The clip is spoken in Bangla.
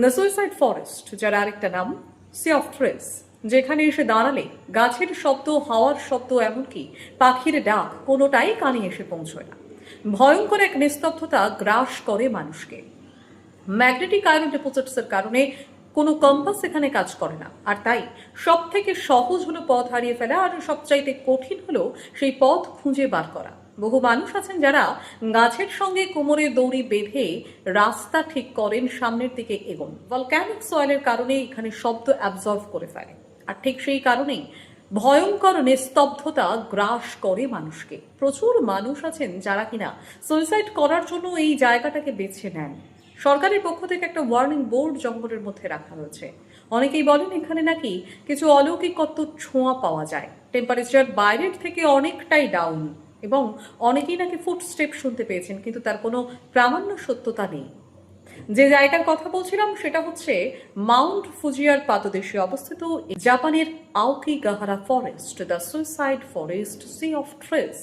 দ্য সুইসাইড ফরেস্ট, যার আরেকটা নাম সি অফ ট্রেস, যেখানে এসে দাঁড়ালে গাছের শব্দ, হাওয়ার শব্দ, এমনকি পাখির ডাক কোনোটাই কানে এসে পৌঁছয় না। ভয়ঙ্কর এক নিস্তব্ধতা গ্রাস করে মানুষকে। ম্যাগনেটিক আয়রন ডিপোজিটসের কারণে কোনো কম্পাস এখানে কাজ করে না, আর তাই সব থেকে সহজ হলো পথ হারিয়ে ফেলা, আর সবচাইতে কঠিন হলো সেই পথ খুঁজে বার করা। বহু মানুষ আছেন যারা গাছের সঙ্গে কোমরে দড়ি বেঁধে রাস্তা ঠিক করেন, সামনের দিকে এগোন। ভলক্যানিক সয়েলের কারণে এখানে শব্দ অ্যাবজর্ভ করে ফেলে, আর ঠিক সেই কারণেই ভয়ঙ্কর নিস্তব্ধতা গ্রাস করে মানুষকে। প্রচুর মানুষ আছেন যারা কিনা সুইসাইড করার জন্য এই জায়গাটাকে বেছে নেন। সরকারের পক্ষ থেকে একটা ওয়ার্নিং বোর্ড জঙ্গলের মধ্যে রাখা হয়েছে। অনেকেই বলেন এখানে নাকি কিছু অলৌকিকত্ব ছোঁয়া পাওয়া যায়। টেম্পারেচার বাইরের থেকে অনেকটাই ডাউন, এবং অনেকেই নাকি ফুটস্টেপ শুনতে পেয়েছেন, কিন্তু তার কোনো প্রামাণ্য সত্যতা নেই। যে জায়গার কথা বলছিলাম সেটা হচ্ছে মাউন্ট ফুজিয়ার পাদদেশে অবস্থিত জাপানের Aokigahara forest, the suicide forest, sea of trace.